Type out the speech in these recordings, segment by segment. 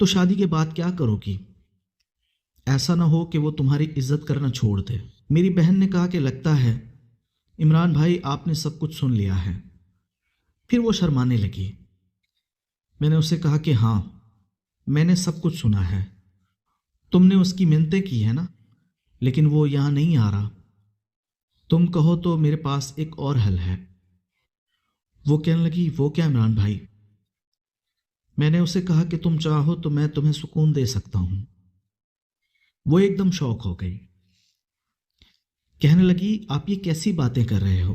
تو شادی کے بعد کیا کرو گی؟ ایسا نہ ہو کہ وہ تمہاری عزت کرنا چھوڑ دے۔ میری بہن نے کہا کہ لگتا ہے عمران بھائی آپ نے سب کچھ سن لیا ہے۔ پھر وہ شرمانے لگی۔ میں نے اسے کہا کہ ہاں، میں نے سب کچھ سنا ہے۔ تم نے اس کی منتیں کی ہے نا، لیکن وہ یہاں نہیں آ رہا۔ تم کہو تو میرے پاس ایک اور حل ہے۔ وہ کہنے لگی وہ کیا عمران بھائی؟ میں نے اسے کہا کہ تم چاہو تو میں تمہیں سکون دے سکتا ہوں۔ وہ ایک دم شوق ہو گئی، کہنے لگی آپ یہ کیسی باتیں کر رہے ہو؟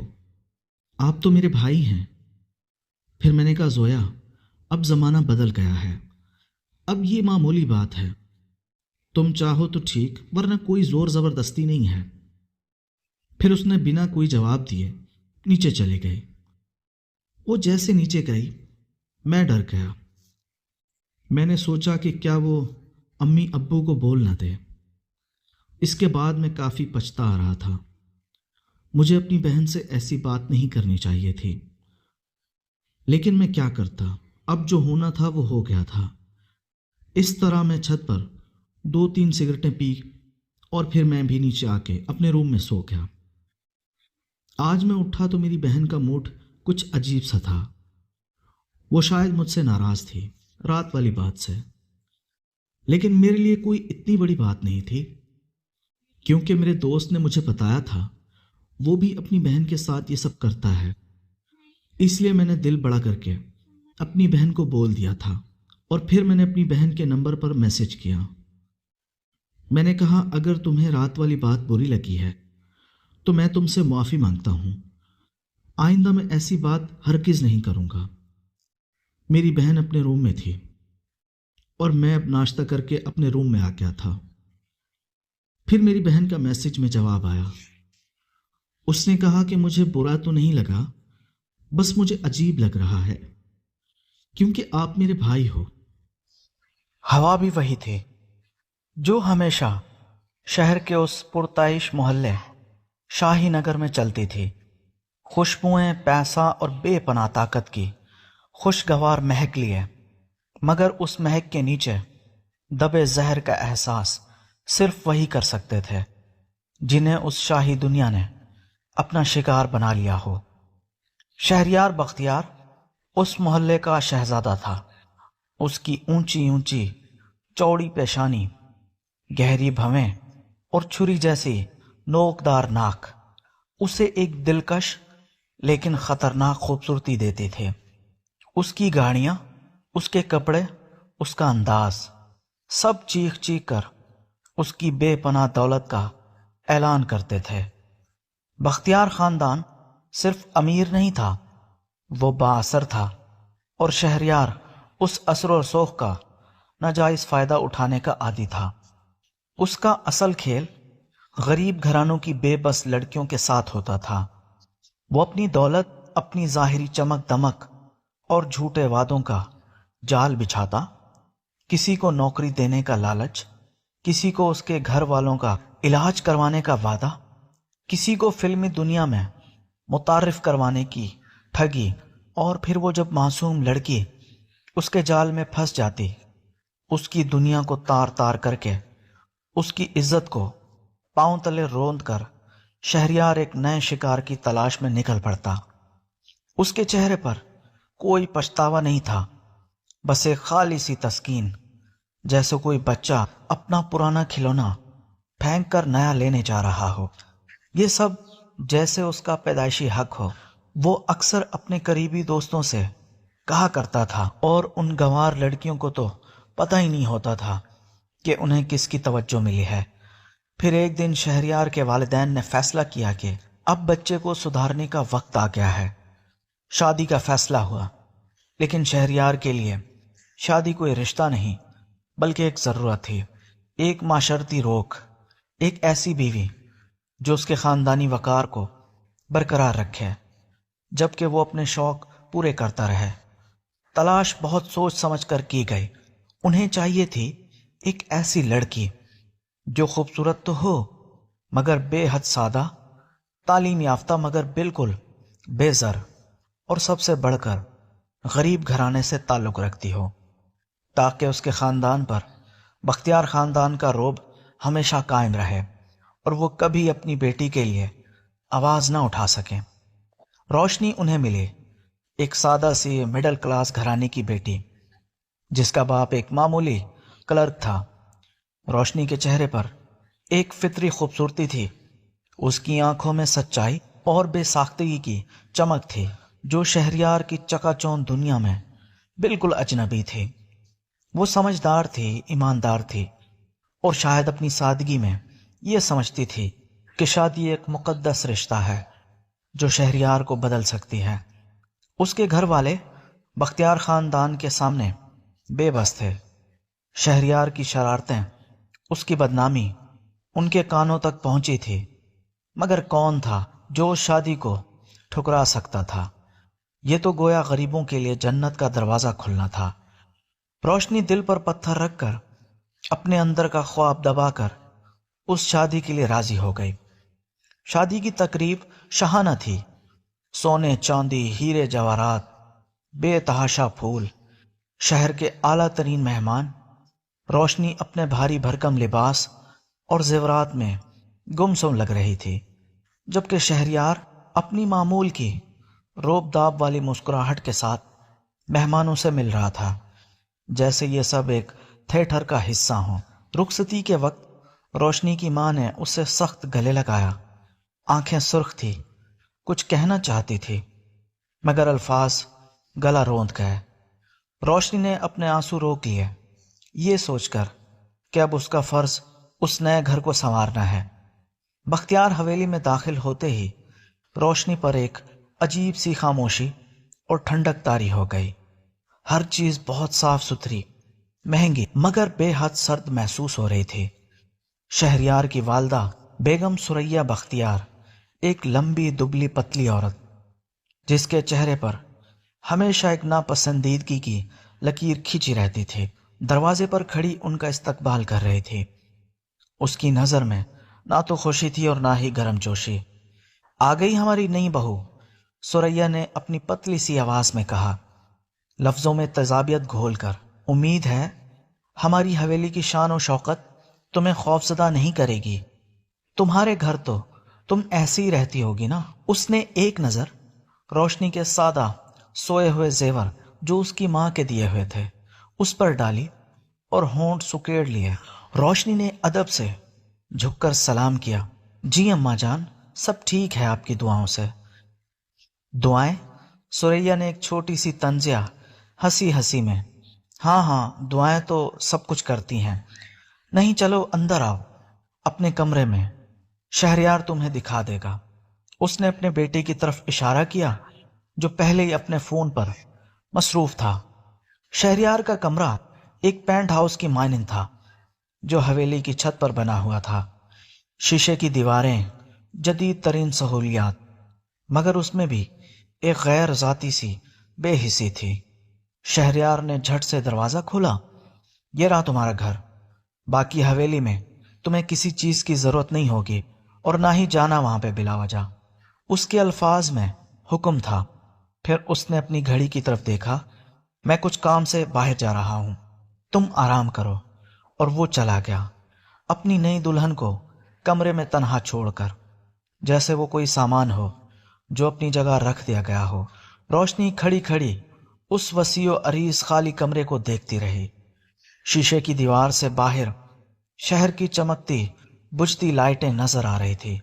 آپ تو میرے بھائی ہیں۔ پھر میں نے کہا زویا، اب زمانہ بدل گیا ہے، اب یہ معمولی بات ہے، تم چاہو تو ٹھیک، ورنہ کوئی زور زبردستی نہیں ہے۔ پھر اس نے بنا کوئی جواب دیے نیچے چلے گئی۔ وہ جیسے نیچے گئی میں ڈر گیا۔ میں نے سوچا کہ کیا وہ امی ابو کو بول نہ دے۔ اس کے بعد میں کافی پچھتا آ رہا تھا۔ مجھے اپنی بہن سے ایسی بات نہیں کرنی چاہیے تھی، لیکن میں کیا کرتا؟ اب جو ہونا تھا وہ ہو گیا تھا۔ اس طرح میں چھت پر 2-3 سگریٹیں پی اور پھر میں بھی نیچے آ کے اپنے روم میں سو گیا۔ آج میں اٹھا تو میری بہن کا موڈ کچھ عجیب سا تھا۔ وہ شاید مجھ سے ناراض تھی رات والی بات سے، لیکن میرے لیے کوئی اتنی بڑی بات نہیں تھی، کیونکہ میرے دوست نے مجھے بتایا تھا وہ بھی اپنی بہن کے ساتھ یہ سب کرتا ہے۔ اس لیے میں نے دل بڑا کر کے اپنی بہن کو بول دیا تھا، اور پھر میں نے اپنی بہن کے نمبر پر میسج کیا۔ میں نے کہا اگر تمہیں رات والی بات بری لگی ہے تو میں تم سے معافی مانگتا ہوں، آئندہ میں ایسی بات ہرگز نہیں کروں گا۔ میری بہن اپنے روم میں تھی اور میں اب ناشتہ کر کے اپنے روم میں آ گیا تھا۔ پھر میری بہن کا میسج میں جواب آیا۔ اس نے کہا کہ مجھے برا تو نہیں لگا، بس مجھے عجیب لگ رہا ہے کیونکہ آپ میرے بھائی ہو۔ ہوا بھی وہی تھی جو ہمیشہ شہر کے اس پرتعیش محلے شاہی نگر میں چلتی تھی۔ خوشبوئیں، پیسہ اور بے پناہ طاقت کی خوشگوار مہک لیے، مگر اس مہک کے نیچے دبے زہر کا احساس صرف وہی کر سکتے تھے جنہیں اس شاہی دنیا نے اپنا شکار بنا لیا ہو۔ شہریار بختیار اس محلے کا شہزادہ تھا۔ اس کی اونچی اونچی چوڑی پیشانی، گہری بھویں اور چھری جیسی نوکدار ناک اسے ایک دلکش لیکن خطرناک خوبصورتی دیتی تھی۔ اس کی گاڑیاں، اس کے کپڑے، اس کا انداز، سب چیخ چیخ کر اس کی بے پناہ دولت کا اعلان کرتے تھے۔ بختیار خاندان صرف امیر نہیں تھا، وہ با اثر تھا، اور شہریار اس اثر و رسوخ کا ناجائز فائدہ اٹھانے کا عادی تھا۔ اس کا اصل کھیل غریب گھرانوں کی بے بس لڑکیوں کے ساتھ ہوتا تھا۔ وہ اپنی دولت، اپنی ظاہری چمک دمک اور جھوٹے وعدوں کا جال بچھاتا، کسی کو نوکری دینے کا لالچ، کسی کو اس کے گھر والوں کا علاج کروانے کا وعدہ، کسی کو فلمی دنیا میں متعارف کروانے کی ٹھگی، اور پھر وہ جب معصوم لڑکی اس کے جال میں پھنس جاتی، اس کی دنیا کو تار تار کر کے، اس کی عزت کو پاؤں تلے روند کر شہریار ایک نئے شکار کی تلاش میں نکل پڑتا۔ اس کے چہرے پر کوئی پچھتاوا نہیں تھا، بس ایک خالی سی تسکین، جیسے کوئی بچہ اپنا پرانا کھلونا پھینک کر نیا لینے جا رہا ہو۔ یہ سب جیسے اس کا پیدائشی حق ہو۔ وہ اکثر اپنے قریبی دوستوں سے کہا کرتا تھا، اور ان گنوار لڑکیوں کو تو پتہ ہی نہیں ہوتا تھا کہ انہیں کس کی توجہ ملی ہے۔ پھر ایک دن شہریار کے والدین نے فیصلہ کیا کہ اب بچے کو سدھارنے کا وقت آ گیا ہے۔ شادی کا فیصلہ ہوا، لیکن شہریار کے لیے شادی کوئی رشتہ نہیں بلکہ ایک ضرورت تھی، ایک معاشرتی روک، ایک ایسی بیوی جو اس کے خاندانی وقار کو برقرار رکھے جبکہ وہ اپنے شوق پورے کرتا رہے۔ تلاش بہت سوچ سمجھ کر کی گئی۔ انہیں چاہیے تھی ایک ایسی لڑکی جو خوبصورت تو ہو مگر بے حد سادہ، تعلیم یافتہ مگر بالکل بے زر، اور سب سے بڑھ کر غریب گھرانے سے تعلق رکھتی ہو۔ تاکہ اس کے خاندان پر بختیار خاندان کا رعب ہمیشہ قائم رہے اور وہ کبھی اپنی بیٹی کے لیے آواز نہ اٹھا سکیں۔ روشنی انہیں ملی، ایک سادہ سی مڈل کلاس گھرانے کی بیٹی جس کا باپ ایک معمولی کلرک تھا۔ روشنی کے چہرے پر ایک فطری خوبصورتی تھی، اس کی آنکھوں میں سچائی اور بے ساختگی کی چمک تھی جو شہریار کی چکا چوند دنیا میں بالکل اجنبی تھی۔ وہ سمجھدار تھی، ایماندار تھی اور شاید اپنی سادگی میں یہ سمجھتی تھی کہ شادی ایک مقدس رشتہ ہے جو شہریار کو بدل سکتی ہے۔ اس کے گھر والے بختیار خاندان کے سامنے بے بس تھے۔ شہریار کی شرارتیں، اس کی بدنامی ان کے کانوں تک پہنچی تھی، مگر کون تھا جو اس شادی کو ٹھکرا سکتا تھا؟ یہ تو گویا غریبوں کے لیے جنت کا دروازہ کھلنا تھا۔ روشنی دل پر پتھر رکھ کر، اپنے اندر کا خواب دبا کر اس شادی کے لیے راضی ہو گئی۔ شادی کی تقریب شاہانہ تھی، سونے چاندی ہیرے جواہرات، بے تحاشا پھول، شہر کے اعلیٰ ترین مہمان۔ روشنی اپنے بھاری بھرکم لباس اور زیورات میں گمسم لگ رہی تھی، جبکہ شہریار اپنی معمول کی روب داب والی مسکراہٹ کے ساتھ مہمانوں سے مل رہا تھا، جیسے یہ سب ایک تھیٹر کا حصہ ہوں۔ رخصتی کے وقت روشنی کی ماں نے اسے سخت گلے لگایا، آنکھیں سرخ تھی، کچھ کہنا چاہتی تھی مگر الفاظ گلا روند گئے۔ روشنی نے اپنے آنسو روک لیے، یہ سوچ کر کہ اب اس کا فرض اس نئے گھر کو سنوارنا ہے۔ بختیار حویلی میں داخل ہوتے ہی روشنی پر ایک عجیب سی خاموشی اور ٹھنڈک طاری ہو گئی۔ ہر چیز بہت صاف ستھری، مہنگی مگر بے حد سرد محسوس ہو رہی تھی۔ شہریار کی والدہ بیگم ثریا بختیار ایک لمبی دبلی پتلی عورت، جس کے چہرے پر ہمیشہ ایک ناپسندیدگی کی لکیر کھینچی رہتی تھی، دروازے پر کھڑی ان کا استقبال کر رہی تھی۔ اس کی نظر میں نہ تو خوشی تھی اور نہ ہی گرم جوشی۔ آ گئی ہماری نئی بہو، ثریا نے اپنی پتلی سی آواز میں کہا، لفظوں میں تضابیت گھول کر۔ امید ہے ہماری حویلی کی شان و شوکت تمہیں خوفزدہ نہیں کرے گی، تمہارے گھر تو تم ایسی ہی رہتی ہوگی نا۔ اس نے ایک نظر روشنی کے سادہ سوئے ہوئے زیور جو اس کی ماں کے دیے ہوئے تھے اس پر ڈالی اور ہونٹ سکیڑ لیے۔ روشنی نے ادب سے جھک کر سلام کیا، جی اماں جان، سب ٹھیک ہے آپ کی دعاؤں سے۔ دعائیں؟ ثریا نے ایک چھوٹی سی طنزیہ ہنسی ہنسی میں، ہاں ہاں دعائیں تو سب کچھ کرتی ہیں۔ نہیں چلو اندر آؤ، اپنے کمرے میں، شہریار تمہیں دکھا دے گا۔ اس نے اپنے بیٹے کی طرف اشارہ کیا جو پہلے ہی اپنے فون پر مصروف تھا۔ شہریار کا کمرہ ایک پینٹ ہاؤس کی مانند تھا جو حویلی کی چھت پر بنا ہوا تھا۔ شیشے کی دیواریں، جدید ترین سہولیات، مگر اس میں بھی ایک غیر ذاتی سی بے حسی تھی۔ شہریار نے جھٹ سے دروازہ کھولا، یہ رہا تمہارا گھر، باقی حویلی میں تمہیں کسی چیز کی ضرورت نہیں ہوگی اور نہ ہی جانا وہاں پہ بلا وجہ۔ اس کے الفاظ میں حکم تھا۔ پھر اس نے اپنی گھڑی کی طرف دیکھا، میں کچھ کام سے باہر جا رہا ہوں، تم آرام کرو۔ اور وہ چلا گیا، اپنی نئی دلہن کو کمرے میں تنہا چھوڑ کر، جیسے وہ کوئی سامان ہو جو اپنی جگہ رکھ دیا گیا ہو۔ روشنی کھڑی کھڑی اس وسیع و عریض خالی کمرے کو دیکھتی رہی۔ شیشے کی دیوار سے باہر شہر کی چمکتی بجھتی لائٹیں نظر آ رہی تھی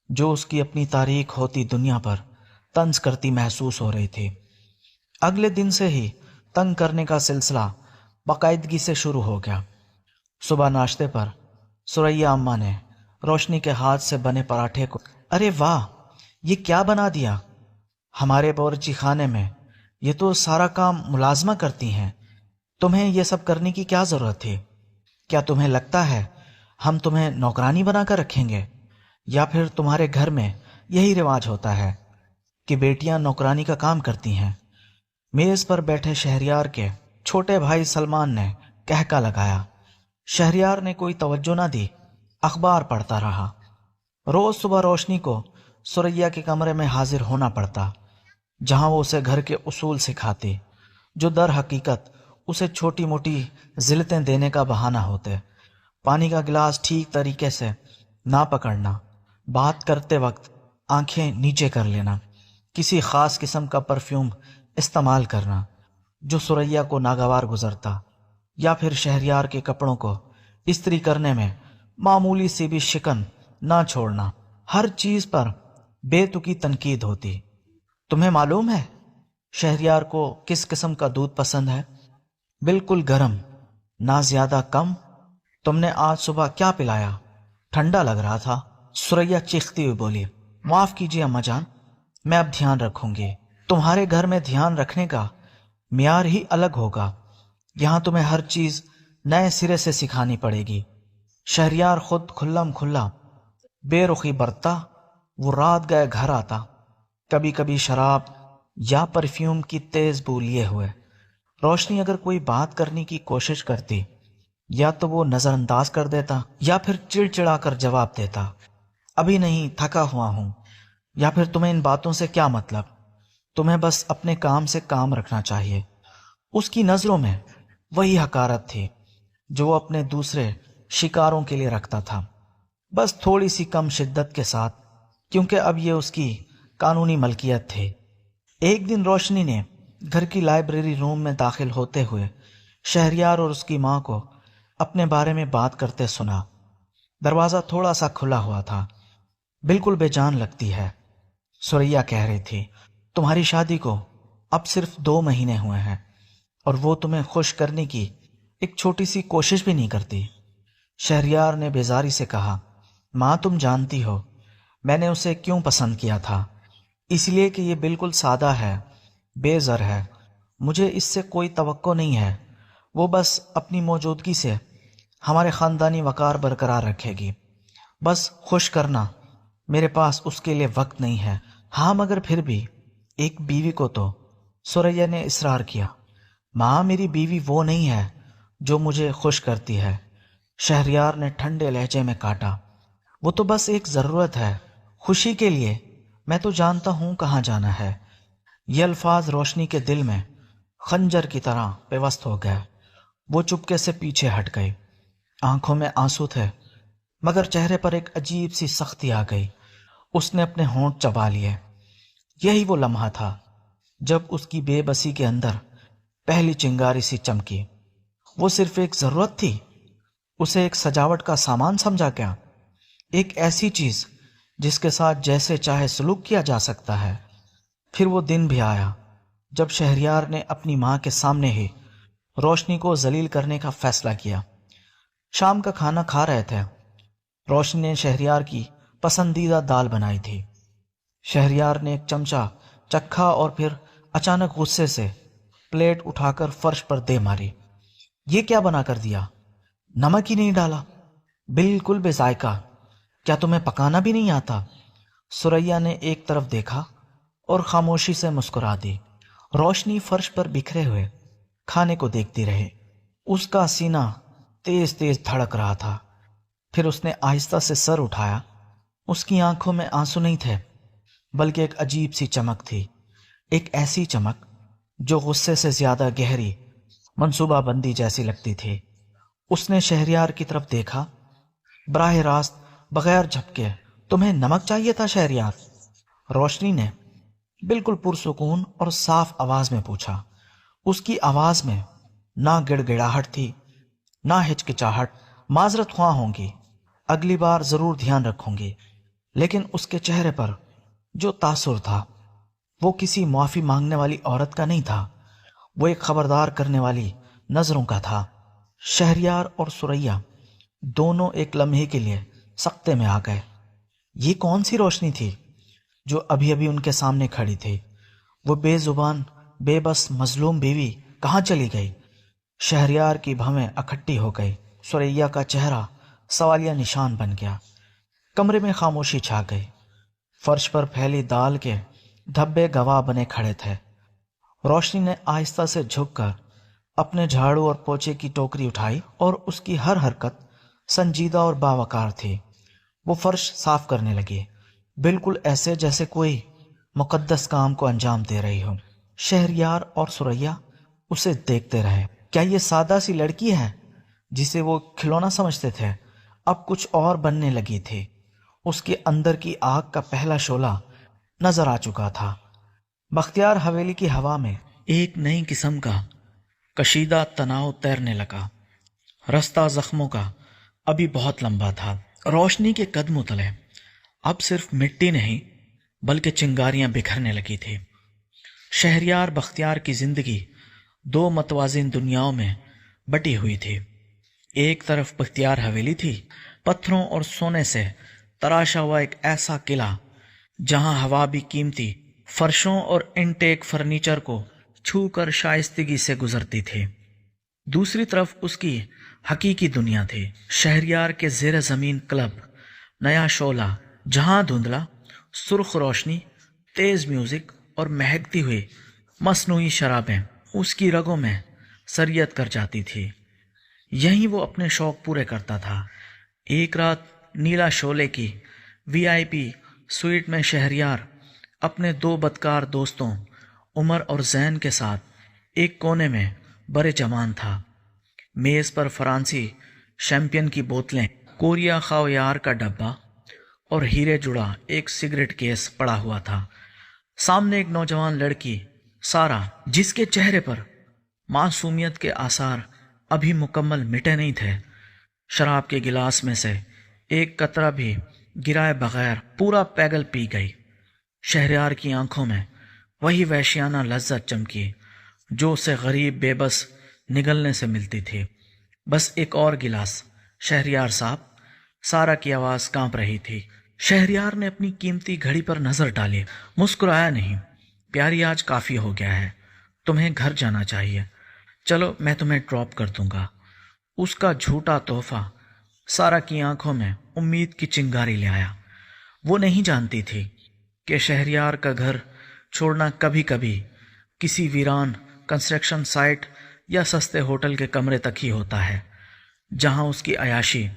جو اس کی اپنی تاریک ہوتی دنیا پر طنز کرتی محسوس ہو رہی تھی۔ اگلے دن سے ہی تنگ کرنے کا سلسلہ باقاعدگی سے شروع ہو گیا۔ صبح ناشتے پر ثریا اماں نے روشنی کے ہاتھ سے بنے پراٹھے کو، ارے واہ، یہ کیا بنا دیا؟ ہمارے باورچی خانے میں یہ تو سارا کام ملازمہ کرتی ہیں، تمہیں یہ سب کرنے کی کیا ضرورت تھی؟ کیا تمہیں لگتا ہے ہم تمہیں نوکرانی بنا کر رکھیں گے؟ یا پھر تمہارے گھر میں یہی رواج ہوتا ہے کہ بیٹیاں نوکرانی کا کام کرتی ہیں؟ میز پر بیٹھے شہریار کے چھوٹے بھائی سلمان نے کہکا لگایا۔ شہریار نے کوئی توجہ نہ دی، اخبار پڑھتا رہا۔ روز صبح روشنی کو ثریا کے کمرے میں حاضر ہونا پڑتا، جہاں وہ اسے گھر کے اصول سکھاتی جو در حقیقت اسے چھوٹی موٹی ذلتیں دینے کا بہانہ ہوتے۔ پانی کا گلاس ٹھیک طریقے سے نہ پکڑنا، بات کرتے وقت آنکھیں نیچے کر لینا، کسی خاص قسم کا پرفیوم استعمال کرنا جو ثریا کو ناگوار گزرتا، یا پھر شہریار کے کپڑوں کو استری کرنے میں معمولی سی بھی شکن نہ چھوڑنا۔ ہر چیز پر بے تکی تنقید ہوتی۔ تمہیں معلوم ہے شہریار کو کس قسم کا دودھ پسند ہے؟ بالکل گرم، نہ زیادہ کم۔ تم نے آج صبح کیا پلایا؟ ٹھنڈا لگ رہا تھا۔ ثریا چیختی ہوئی بولی، معاف کیجیے اماں جان، میں اب دھیان رکھوں گی۔ تمہارے گھر میں دھیان رکھنے کا معیار ہی الگ ہوگا، یہاں تمہیں ہر چیز نئے سرے سے سکھانی پڑے گی۔ شہریار خود کھلم کھلا بے رخی برتتا، وہ رات گئے گھر آتا، کبھی کبھی شراب یا پرفیوم کی تیز بو لیے ہوئے۔ روشنی اگر کوئی بات کرنے کی کوشش کرتی یا تو وہ نظر انداز کر دیتا یا پھر چڑچڑا کر جواب دیتا، ابھی نہیں، تھکا ہوا ہوں، یا پھر تمہیں ان باتوں سے کیا مطلب، تمہیں بس اپنے کام سے کام رکھنا چاہیے۔ اس کی نظروں میں وہی حقارت تھی جو وہ اپنے دوسرے شکاروں کے لیے رکھتا تھا، بس تھوڑی سی کم شدت کے ساتھ، کیونکہ اب یہ اس کی قانونی ملکیت تھی۔ ایک دن روشنی نے گھر کی لائبریری روم میں داخل ہوتے ہوئے شہریار اور اس کی ماں کو اپنے بارے میں بات کرتے سنا۔ دروازہ تھوڑا سا کھلا ہوا تھا۔ بالکل بے جان لگتی ہے، ثریا کہہ رہی تھی، تمہاری شادی کو اب صرف 2 مہینے ہوئے ہیں اور وہ تمہیں خوش کرنے کی ایک چھوٹی سی کوشش بھی نہیں کرتی۔ شہریار نے بیزاری سے کہا، ماں تم جانتی ہو میں نے اسے کیوں پسند کیا تھا، اس لیے کہ یہ بالکل سادہ ہے، بے زر ہے، مجھے اس سے کوئی توقع نہیں ہے، وہ بس اپنی موجودگی سے ہمارے خاندانی وقار برقرار رکھے گی، بس خوش کرنا، میرے پاس اس کے لیے وقت نہیں ہے۔ ہاں مگر پھر بھی ایک بیوی کو تو، ثریا نے اصرار کیا۔ ماں میری بیوی وہ نہیں ہے جو مجھے خوش کرتی ہے، شہریار نے ٹھنڈے لہجے میں کاٹا، وہ تو بس ایک ضرورت ہے، خوشی کے لیے میں تو جانتا ہوں کہاں جانا ہے۔ یہ الفاظ روشنی کے دل میں خنجر کی طرح پیوست ہو گئے۔ وہ چپکے سے پیچھے ہٹ گئی، آنکھوں میں آنسو تھے مگر چہرے پر ایک عجیب سی سختی آ گئی۔ اس نے اپنے ہونٹ چبا لیے۔ یہی وہ لمحہ تھا جب اس کی بے بسی کے اندر پہلی چنگاری سی چمکی۔ وہ صرف ایک ضرورت تھی، اسے ایک سجاوٹ کا سامان سمجھا کیا، ایک ایسی چیز جس کے ساتھ جیسے چاہے سلوک کیا جا سکتا ہے۔ پھر وہ دن بھی آیا جب شہریار نے اپنی ماں کے سامنے ہی روشنی کو ذلیل کرنے کا فیصلہ کیا۔ شام کا کھانا کھا رہے تھے، روشنی نے شہریار کی پسندیدہ دال بنائی تھی۔ شہریار نے ایک چمچہ چکھا اور پھر اچانک غصے سے پلیٹ اٹھا کر فرش پر دے ماری۔ یہ کیا بنا کر دیا؟ نمک ہی نہیں ڈالا، بالکل بے ذائقہ، کیا تمہیں پکانا بھی نہیں آتا؟ ثریا نے ایک طرف دیکھا اور خاموشی سے مسکرا دی۔ روشنی فرش پر بکھرے ہوئے کھانے کو دیکھتی رہی، اس کا سینہ تیز تیز دھڑک رہا تھا۔ پھر اس نے آہستہ سے سر اٹھایا، اس کی آنکھوں میں آنسو نہیں تھے بلکہ ایک عجیب سی چمک تھی، ایک ایسی چمک جو غصے سے زیادہ گہری منصوبہ بندی جیسی لگتی تھی۔ اس نے شہریار کی طرف دیکھا، براہ راست بغیر جھپکے، تمہیں نمک چاہیے تھا شہریار؟ روشنی نے بالکل پرسکون اور صاف آواز میں پوچھا۔ اس کی آواز میں نہ گڑ گڑاہٹ تھی نہ ہچکچاہٹ۔ معذرت خواہ ہوں گی، اگلی بار ضرور دھیان رکھوں گی۔ لیکن اس کے چہرے پر جو تاثر تھا وہ کسی معافی مانگنے والی عورت کا نہیں تھا، وہ ایک خبردار کرنے والی نظروں کا تھا۔ شہریار اور ثریا دونوں ایک لمحے کے لیے سکتے میں آ گئے۔ یہ کون سی روشنی تھی جو ابھی ابھی ان کے سامنے کھڑی تھی؟ وہ بے زبان بے بس مظلوم بیوی کہاں چلی گئی؟ شہریار کی بھویں اکٹھی ہو گئی، ثریا کا چہرہ سوالیہ نشان بن گیا۔ کمرے میں خاموشی چھا گئی، فرش پر پھیلی دال کے دھبے گواہ بنے کھڑے تھے۔ روشنی نے آہستہ سے جھک کر اپنے جھاڑو اور پوچے کی ٹوکری اٹھائی اور اس کی ہر حرکت سنجیدہ اور باوقار تھی۔ وہ فرش صاف کرنے لگی، بالکل ایسے جیسے کوئی مقدس کام کو انجام دے رہی ہو۔ شہریار اور ثریا اسے دیکھتے رہے۔ کیا یہ سادہ سی لڑکی ہے جسے وہ کھلونا سمجھتے تھے اب کچھ اور بننے لگی تھی۔ اس کے اندر کی آگ کا پہلا شعلہ نظر آ چکا تھا۔ بختیار حویلی کی ہوا میں ایک نئی قسم کا کشیدہ تناؤ تیرنے لگا۔ رستہ زخموں کا ابھی بہت لمبا تھا۔ روشنی کے قدموں تلے اب صرف مٹی نہیں بلکہ چنگاریاں بکھرنے لگی تھی۔ شہریار بختیار کی زندگی دو متوازن دنیاؤں میں بٹی ہوئی تھی۔ ایک طرف بختیار حویلی تھی، پتھروں اور سونے سے تراشا ہوا ایک ایسا قلعہ جہاں ہوا بھی قیمتی فرشوں اور انٹیک فرنیچر کو چھو کر شائستگی سے گزرتی تھی۔ دوسری طرف اس کی حقیقی دنیا تھی، شہریار کے زیر زمین کلب، نیا شعلہ جہاں دھندلا سرخ روشنی، تیز میوزک اور مہکتی ہوئی مصنوعی شرابیں اس کی رگوں میں سریت کر جاتی تھی۔ یہیں وہ اپنے شوق پورے کرتا تھا۔ ایک رات نیلا شعلے کی VIP سویٹ میں شہریار اپنے دو بدکار دوستوں عمر اور زین کے ساتھ ایک کونے میں برے جمان تھا۔ میز پر فرانسی شیمپین کی بوتلیں، کوریا خاویار کا ڈبہ اور ہیرے جڑا ایک سگریٹ کیس پڑا ہوا تھا۔ سامنے ایک نوجوان لڑکی سارا، جس کے چہرے پر معصومیت کے آثار ابھی مکمل مٹے نہیں تھے، شراب کے گلاس میں سے ایک قطرہ بھی گرائے بغیر پورا پیگل پی گئی۔ شہریار کی آنکھوں میں وہی وحشیانہ لذت چمکی جو اسے غریب بے بس نگلنے سے ملتی تھی۔ بس ایک اور گلاس شہریار صاحب۔ سارا کی آواز کانپ رہی تھی۔ شہریار نے اپنی قیمتی گھڑی پر نظر ڈالی، مسکرایا نہیں۔ پیاری، آج کافی ہو گیا ہے، تمہیں گھر جانا چاہیے، چلو میں تمہیں ڈراپ کر دوں گا۔ اس کا جھوٹا تحفہ سارا کی آنکھوں میں امید کی چنگاری لے آیا۔ وہ نہیں جانتی تھی کہ شہریار کا گھر چھوڑنا کبھی کبھی کسی ویران کنسٹرکشن سائٹ یا سستے ہوٹل کے کمرے تک ہی ہوتا ہے، جہاں اس کی عیاشی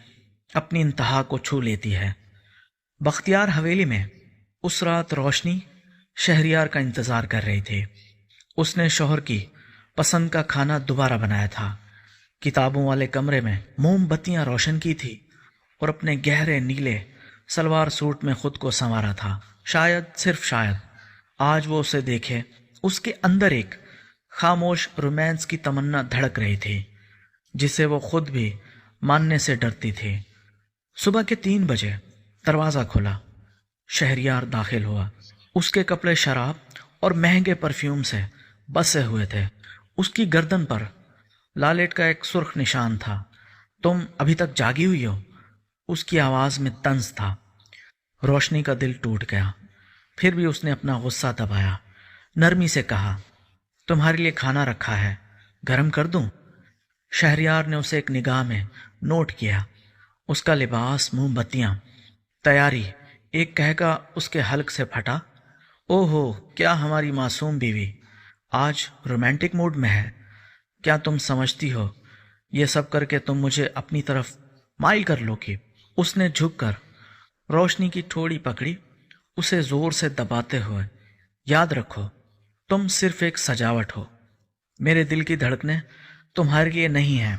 اپنی انتہا کو چھو لیتی ہے۔ بختیار حویلی میں اس رات روشنی شہریار کا انتظار کر رہی تھی۔ اس نے شوہر کی پسند کا کھانا دوبارہ بنایا تھا، کتابوں والے کمرے میں موم بتیاں روشن کی تھی اور اپنے گہرے نیلے سلوار سوٹ میں خود کو سنوارا تھا۔ شاید، صرف شاید، آج وہ اسے دیکھے۔ اس کے اندر ایک خاموش رومانس کی تمنا دھڑک رہی تھی جسے وہ خود بھی ماننے سے ڈرتی تھی۔ صبح کے 3 بجے دروازہ کھلا۔ شہریار داخل ہوا۔ اس کے کپڑے شراب اور مہنگے پرفیوم سے بسے ہوئے تھے۔ اس کی گردن پر لالٹ کا ایک سرخ نشان تھا۔ تم ابھی تک جاگی ہوئی ہو؟ اس کی آواز میں طنز تھا۔ روشنی کا دل ٹوٹ گیا، پھر بھی اس نے اپنا غصہ دبایا۔ نرمی سے کہا، تمہارے لیے کھانا رکھا ہے، گرم کر دوں؟ شہریار نے اسے ایک نگاہ میں نوٹ کیا۔ اس کا لباس، موم بتیاں، تیاری، ایک کہکا اس کے حلق سے پھٹا۔ او ہو، کیا ہماری معصوم بیوی آج رومانٹک موڈ میں ہے؟ کیا تم سمجھتی ہو یہ سب کر کے تم مجھے اپنی طرف مائل کر لو گی؟ اس نے جھک کر روشنی کی ٹھوڑی پکڑی، اسے زور سے دباتے ہوئے۔ یاد رکھو، تم صرف ایک سجاوٹ ہو، میرے دل کی دھڑکنیں تمہارے لیے نہیں ہیں،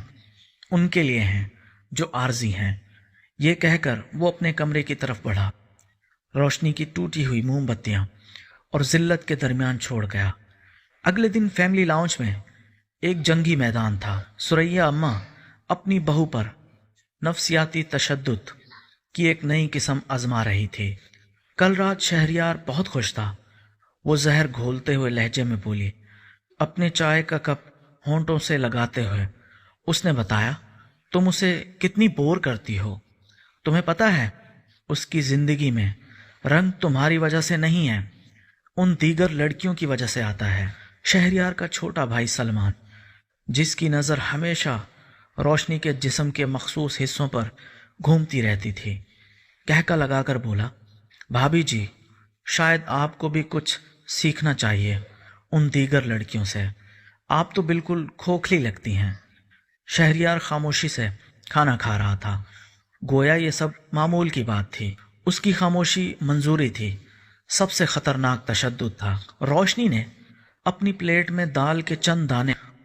ان کے لیے ہیں جو عارضی ہیں۔ یہ کہہ کر وہ اپنے کمرے کی طرف بڑھا، روشنی کی ٹوٹی ہوئی موم بتیاں اور ذلت کے درمیان چھوڑ گیا۔ اگلے دن فیملی لاؤنج میں ایک جنگی میدان تھا۔ ثریا اماں اپنی بہو پر نفسیاتی تشدد کی ایک نئی قسم آزما رہی تھی۔ کل رات شہریار بہت خوش تھا۔ وہ زہر گھولتے ہوئے لہجے میں بولی، اپنے چائے کا کپ ہونٹوں سے لگاتے ہوئے۔ اس نے بتایا، تم اسے کتنی بور کرتی ہو۔ تمہیں پتہ ہے، اس کی زندگی میں رنگ تمہاری وجہ سے نہیں ہے، ان دیگر لڑکیوں کی وجہ سے آتا ہے۔ شہریار کا چھوٹا بھائی سلمان، جس کی نظر ہمیشہ روشنی کے جسم کے مخصوص حصوں پر گھومتی رہتی تھی، کہکا لگا کر بولا، بھابھی جی، شاید آپ کو بھی کچھ سیکھنا چاہیے ان دیگر لڑکیوں سے، آپ تو بالکل کھوکھلی لگتی ہیں۔ شہریار خاموشی سے کھانا کھا رہا تھا، گویا یہ سب معمول کی بات تھی۔ اس کی خاموشی منظوری تھی، سب سے خطرناک تشدد تھا۔ روشنی نے اپنی پلیٹ میں دال کے چند دانے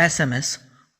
SMS